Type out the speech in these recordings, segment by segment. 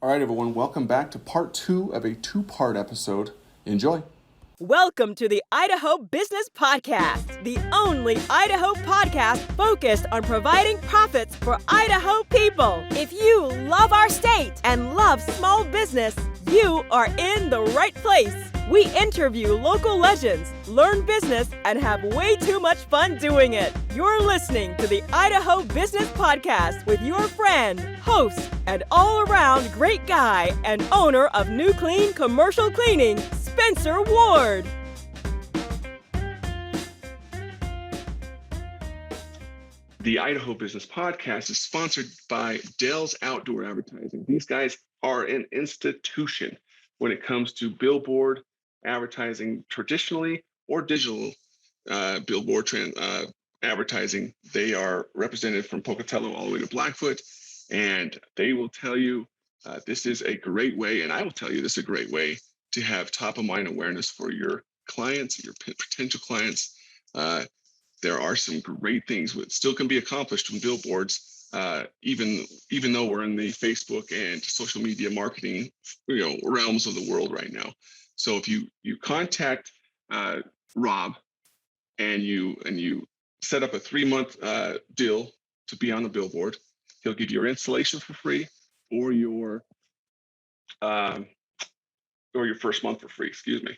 All right, everyone, welcome back to part 2 of a 2-part episode. Enjoy. Welcome to the Idaho Business Podcast, the only Idaho podcast focused on providing profits for Idaho people. If you love our state and love small business, you are in the right place. We interview local legends, learn business, and have way too much fun doing it. You're listening to the Idaho Business Podcast with your friend, host, and all-around great guy and owner of New Clean Commercial Cleaning, Spencer Ward. The Idaho Business Podcast is sponsored by Dell's Outdoor Advertising. These guys are an institution when it comes to billboard advertising, traditionally or digital billboard advertising. They are represented from Pocatello all the way to Blackfoot, and they will tell you this is a great way, and I will tell you this is a great way to have top of mind awareness for your clients, your potential clients. There are some great things that still can be accomplished from billboards, even though we're in the Facebook and social media marketing, realms of the world right now. So if you contact Rob and you set up a 3-month deal to be on the billboard, he'll give you your installation for free, or your first month for free. Excuse me.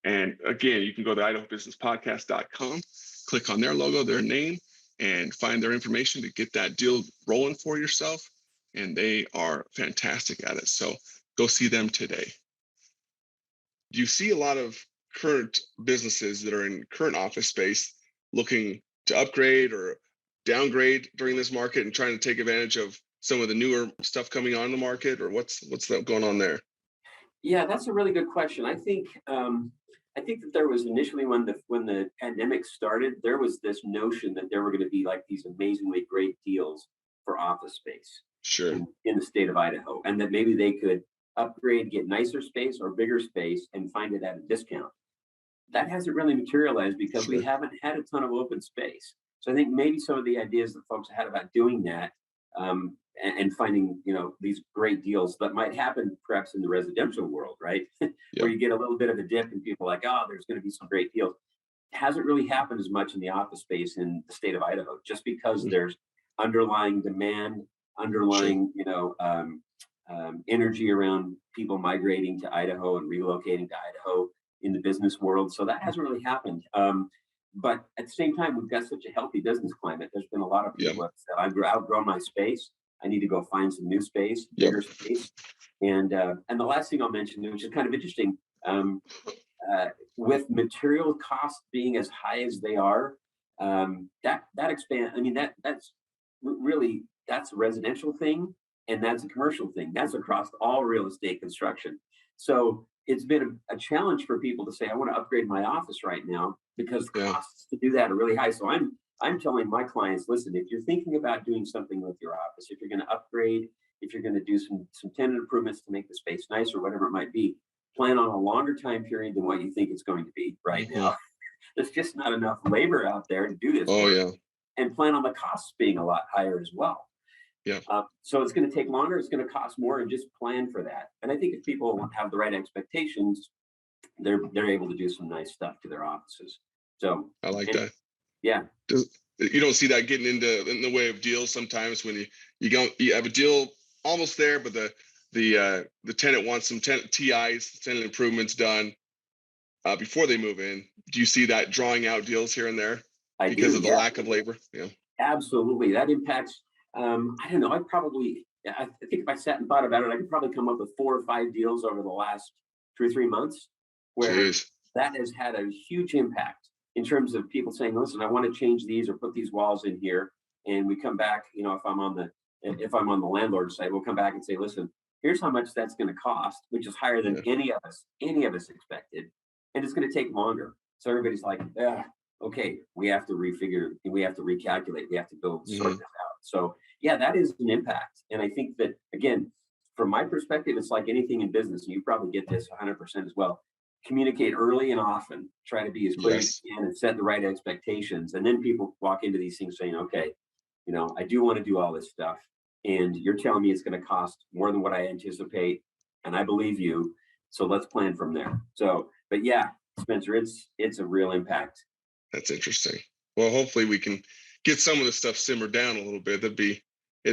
And again, you can go to idahobusinesspodcast.com. Click on their logo, their name, and find their information to get that deal rolling for yourself. And they are fantastic at it. So go see them today. You see a lot of current businesses that are in current office space looking to upgrade or downgrade during this market and trying to take advantage of some of the newer stuff coming on the market, or what's going on there? Yeah, that's a really good question. I think that there was initially when the pandemic started, there was this notion that there were going to be like these amazingly great deals for office space in the state of Idaho, and that maybe they could upgrade, get nicer space or bigger space and find it at a discount. That hasn't really materialized because we haven't had a ton of open space. So I think maybe some of the ideas that folks had about doing that and finding, these great deals that might happen perhaps in the residential world, right? Where you get a little bit of a dip and people are like, oh, there's going to be some great deals. It hasn't really happened as much in the office space in the state of Idaho, just because there's underlying demand, underlying, energy around people migrating to Idaho and relocating to Idaho in the business world. So that hasn't really happened. But at the same time, we've got such a healthy business climate. There's been a lot of people that said, I've outgrown my space. I need to go find some new space, bigger space. And the last thing I'll mention, which is kind of interesting, with material costs being as high as they are, that's a residential thing, and that's a commercial thing. That's across all real estate construction. So it's been a challenge for people to say, I want to upgrade my office right now because the costs to do that are really high. So I'm telling my clients, listen, if you're thinking about doing something with your office, if you're going to upgrade, if you're going to do some tenant improvements to make the space nice or whatever it might be, plan on a longer time period than what you think it's going to be right now. There's just not enough labor out there to do this. And plan on the costs being a lot higher as well. So it's going to take longer, it's going to cost more, and just plan for that. And I think if people have the right expectations, they're able to do some nice stuff to their offices. So I like that. Yeah. You don't see that getting in the way of deals sometimes when you have a deal almost there, but the tenant wants some TIs, tenant improvements done before they move in. Do you see that drawing out deals here and there because of the lack of labor? Yeah. Absolutely. That impacts. I don't know. I think if I sat and thought about it, I could probably come up with 4 or 5 deals over the last 2 or 3 months where that has had a huge impact in terms of people saying, listen, I want to change these or put these walls in here. And we come back, if I'm on the landlord side, we'll come back and say, listen, here's how much that's going to cost, which is higher than any of us expected. And it's going to take longer. So everybody's like, okay, we have to recalculate, we have to go sort this out. So that is an impact. And I think that, again, from my perspective, it's like anything in business, and you probably get this 100% as well. Communicate early and often, try to be as clear as you can and set the right expectations. And then people walk into these things saying, okay, I do want to do all this stuff. and you're telling me it's going to cost more than what I anticipate, and I believe you. So let's plan from there. So, but yeah, Spencer, it's a real impact. That's interesting. Well, hopefully we can get some of the stuff simmered down a little bit. It'd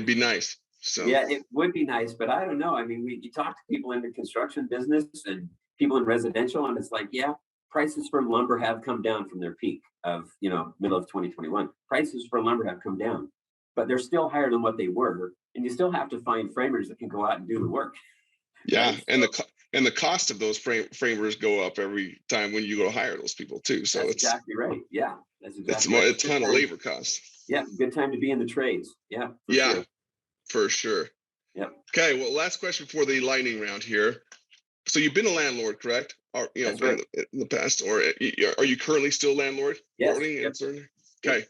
be nice. So yeah, it would be nice, but I don't know. I mean, you talk to people in the construction business and people in residential, and it's like, yeah, prices for lumber have come down from their peak of, middle of 2021. Prices for lumber have come down, but they're still higher than what they were. And you still have to find framers that can go out and do the work. Yeah. Right? And the cost of those framers go up every time when you go to hire those people too. So that's it's exactly right. Yeah. That's exactly it's right. a ton of labor costs. Yeah. Good time to be in the trades. Yeah. Yeah, for sure. Yep. Okay. Well, last question for the lightning round here. So you've been a landlord, correct? Or, That's right. in the past, or are you currently still a landlord? Yes. Yep. Okay.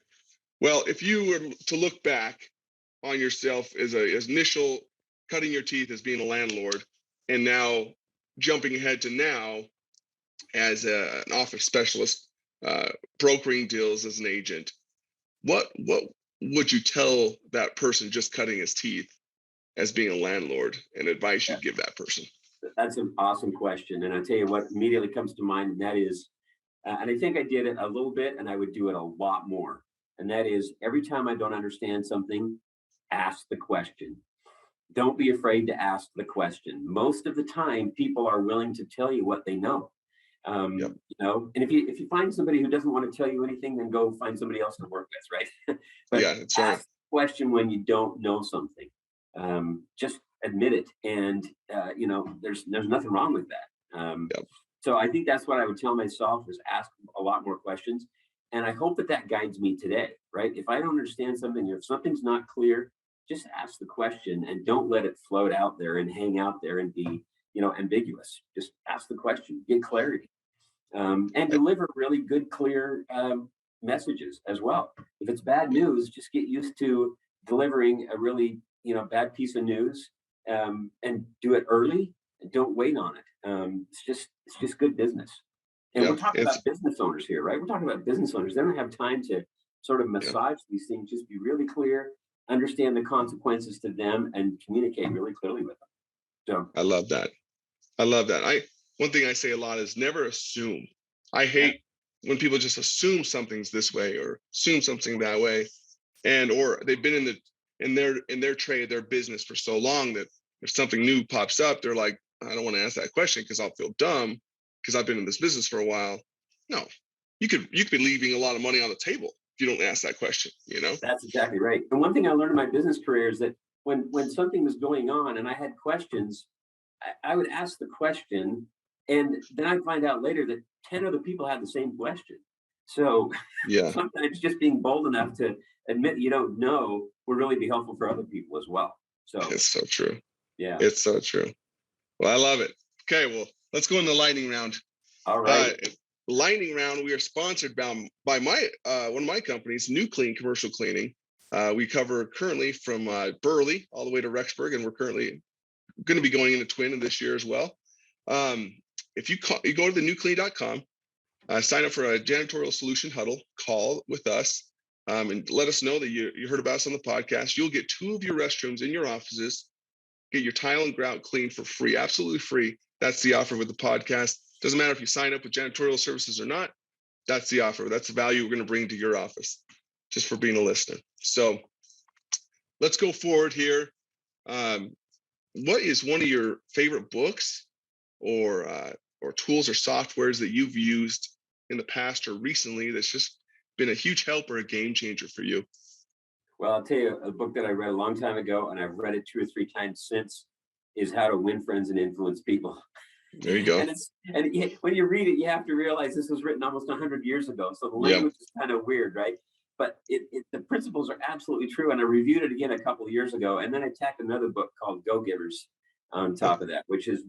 Well, if you were to look back on yourself as initial cutting your teeth as being a landlord, and now jumping ahead to now as an office specialist, brokering deals as an agent, what would you tell that person just cutting his teeth as being a landlord, and advice you'd give that person? That's an awesome question. And I'll tell you what immediately comes to mind, and that is, and I think I did it a little bit, and I would do it a lot more. And that is, every time I don't understand something, ask the question. Don't be afraid to ask the question. Most of the time, people are willing to tell you what they know. Yep. And if you find somebody who doesn't want to tell you anything, then go find somebody else to work with, right? But Yeah, that's ask right. the question when you don't know something. Just admit it, and there's nothing wrong with that. Yep. So I think that's what I would tell myself, is ask a lot more questions, and I hope that guides me today. Right? If I don't understand something, or if something's not clear, just ask the question and don't let it float out there and hang out there and be ambiguous. Just ask the question, get clarity, and deliver really good, clear messages as well. If it's bad news, just get used to delivering a really bad piece of news, and do it early. Don't wait on it. It's just good business. And Yep. we're talking about business owners here, right? We're talking about business owners. They don't have time to sort of massage these things. Just be really clear, understand the consequences to them, and communicate really clearly with them. So I love that. One thing I say a lot is never assume. I hate when people just assume something's this way or assume something that way, or they've been in their trade, their business for so long that if something new pops up, they're like, I don't want to ask that question because I'll feel dumb because I've been in this business for a while. No, you could be leaving a lot of money on the table if you don't ask that question. That's exactly right. And one thing I learned in my business career is that when something was going on and I had questions, I would ask the question, and then I'd find out later that 10 other people had the same question. So sometimes just being bold enough to admit you don't know will really be helpful for other people as well. So it's so true. Yeah. It's so true. Well, I love it. Okay, well, let's go in the lightning round. All right. Lightning round, we are sponsored by my one of my companies, New Clean Commercial Cleaning. We cover currently from Burley all the way to Rexburg, and we're currently going to be going into Twin this year as well. If you go to the newclean.com, sign up for a janitorial solution huddle call with us, and let us know that you heard about us on the podcast. You'll get 2 of your restrooms in your offices, get your tile and grout cleaned for free, absolutely free. That's the offer with the podcast. Doesn't matter if you sign up with janitorial services or not. That's the offer. That's the value we're going to bring to your office just for being a listener. So let's go forward here. What is one of your favorite books or tools or softwares that you've used in the past or recently that's just been a huge help or a game changer for you? Well, I'll tell you, a book that I read a long time ago, and I've read it 2 or 3 times since, is How to Win Friends and Influence People. There you go. And when you read it, you have to realize this was written almost 100 years ago. So the language is kind of weird, right? But the principles are absolutely true. And I reviewed it again a couple of years ago. And then I tacked another book called Go Givers on top of that, which is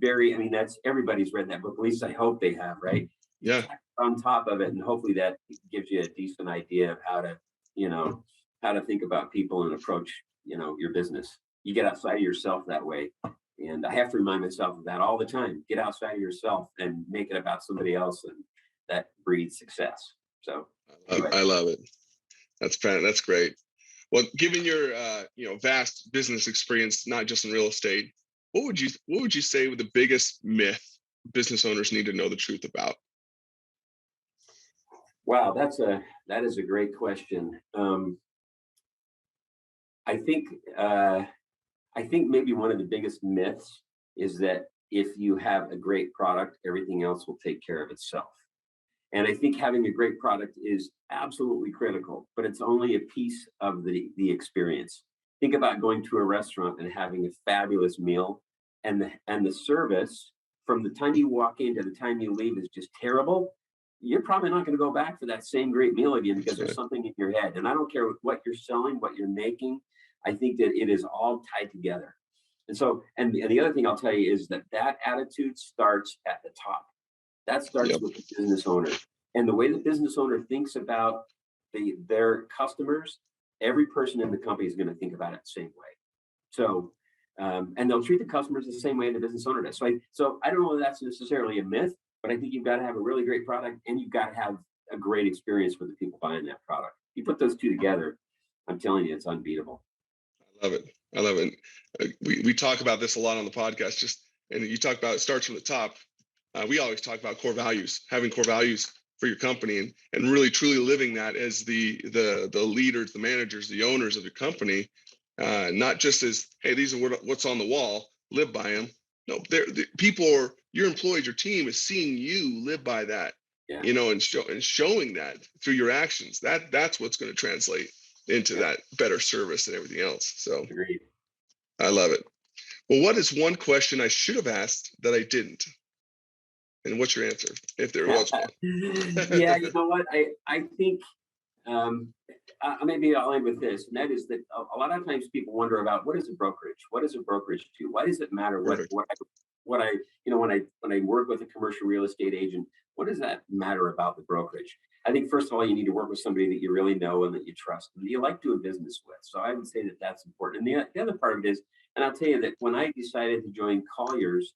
that's everybody's read that book. At least I hope they have, right? Yeah. On top of it. And hopefully that gives you a decent idea of how to think about people and approach, your business. You get outside of yourself that way. And I have to remind myself of that all the time. Get outside of yourself and make it about somebody else. And that breeds success. So anyway. I love it. That's great. Well, given your vast business experience, not just in real estate, what would you say was the biggest myth business owners need to know the truth about? Wow, that is a great question. I think maybe one of the biggest myths is that if you have a great product, everything else will take care of itself. And I think having a great product is absolutely critical, but it's only a piece of the experience. Think about going to a restaurant and having a fabulous meal, and the service from the time you walk in to the time you leave is just terrible. You're probably not going to go back for that same great meal again because there's something in your head. And I don't care what you're selling, what you're making. I think that it is all tied together. And so, and the other thing I'll tell you is that attitude starts at the top. That starts with the business owner. And the way the business owner thinks about their customers, every person in the company is going to think about it the same way. So, and they'll treat the customers the same way the business owner does. So I don't know if that's necessarily a myth, but I think you've got to have a really great product and you've got to have a great experience with the people buying that product. You put those two together, I'm telling you, it's unbeatable. I love it. We talk about this a lot on the podcast, and you talk about it starts from the top. We always talk about core values, having core values for your company and really truly living that as the leaders, the managers, the owners of your company, not just as, hey, these are what's on the wall, live by them. No, your employees, your team is seeing you live by that, and showing that through your actions. That's what's going to translate into that better service and everything else. So agreed. I love it. Well, what is one question I should have asked that I didn't? And what's your answer, if there was one? Yeah, you know what? I think maybe I'll end with this, and that is that a lot of times people wonder about what is a brokerage? What does a brokerage do? Why does it matter when I work with a commercial real estate agent? What does that matter about the brokerage? I think first of all, you need to work with somebody that you really know and that you trust and that you like doing business with. So I would say that that's important. And the other part of it is, and I'll tell you that when I decided to join Colliers,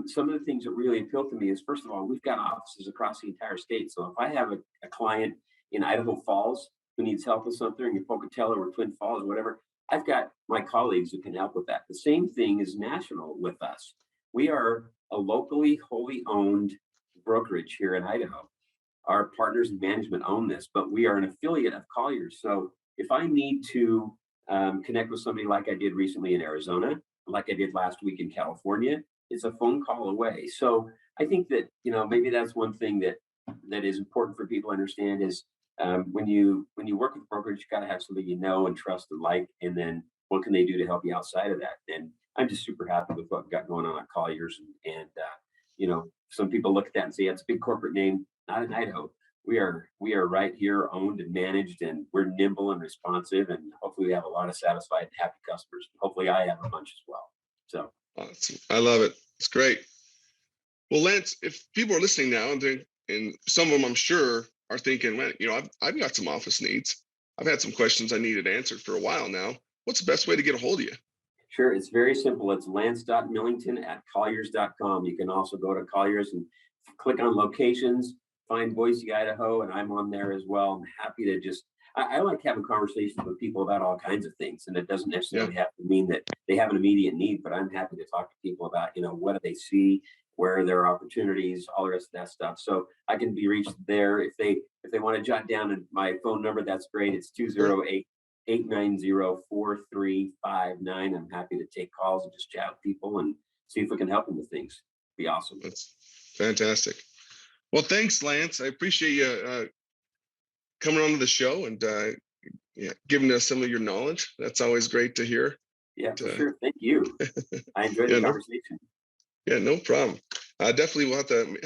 some of the things that really appeal to me is, first of all, we've got offices across the entire state. So if I have a client in Idaho Falls who needs help with something, in Pocatello or Twin Falls, or whatever, I've got my colleagues who can help with that. The same thing is national with us. We are a locally wholly owned brokerage here in Idaho. Our partners in management own this, but we are an affiliate of Colliers. So if I need to connect with somebody like I did recently in Arizona, like I did last week in California, it's a phone call away. So I think that, maybe that's one thing that is important for people to understand is when you work with a brokerage, you got to have somebody you know and trust and like, and then what can they do to help you outside of that? And I'm just super happy with what we've got going on at Colliers. And some people look at that and say, it's a big corporate name. Not in Idaho. We are right here, owned and managed, and we're nimble and responsive. And hopefully we have a lot of satisfied and happy customers. Hopefully I have a bunch as well. So awesome. I love it. It's great. Well, Lance, if people are listening now and some of them I'm sure are thinking, man, I've got some office needs. I've had some questions I needed answered for a while now. What's the best way to get a hold of you? Sure. It's very simple. It's lance.millington@colliers.com. You can also go to Colliers and click on locations, find Boise, Idaho, and I'm on there as well. I'm happy to I like having conversations with people about all kinds of things, and it doesn't necessarily have to mean that they have an immediate need, but I'm happy to talk to people about, what do they see, where are their opportunities, all the rest of that stuff. So I can be reached there. If they want to jot down my phone number, that's great. It's 208-890-4359. I'm happy to take calls and just chat with people and see if we can help them with things. It'd be awesome. That's fantastic. Well, thanks, Lance. I appreciate you coming onto the show and giving us some of your knowledge. That's always great to hear. Yeah, for sure. Thank you. I enjoyed the conversation. No problem. Definitely we'll have to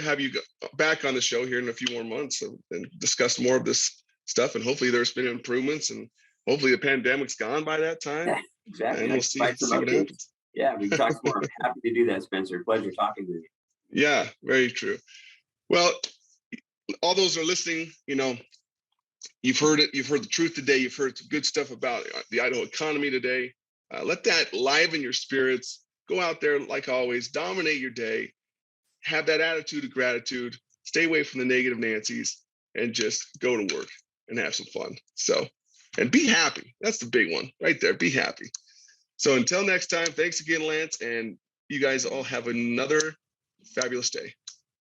have you back on the show here in a few more months and discuss more of this stuff. And hopefully there's been improvements and hopefully the pandemic's gone by that time. Yeah, exactly. And we'll see what happens. Yeah, we can talk more. I'm happy to do that, Spencer. Pleasure talking with you. Yeah, very true. Well, all those who are listening, you've heard it. You've heard the truth today. You've heard some good stuff about the Idaho economy today. Let that liven your spirits. Go out there, like always, dominate your day. Have that attitude of gratitude. Stay away from the negative Nancy's and just go to work and have some fun. So And be happy. That's the big one right there. Be happy. So until next time, thanks again, Lance. And you guys all have another fabulous day.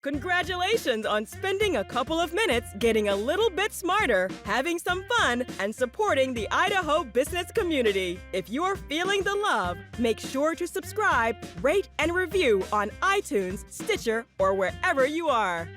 Congratulations on spending a couple of minutes getting a little bit smarter, having some fun, and supporting the Idaho business community. If you're feeling the love, make sure to subscribe, rate, and review on iTunes, Stitcher, or wherever you are.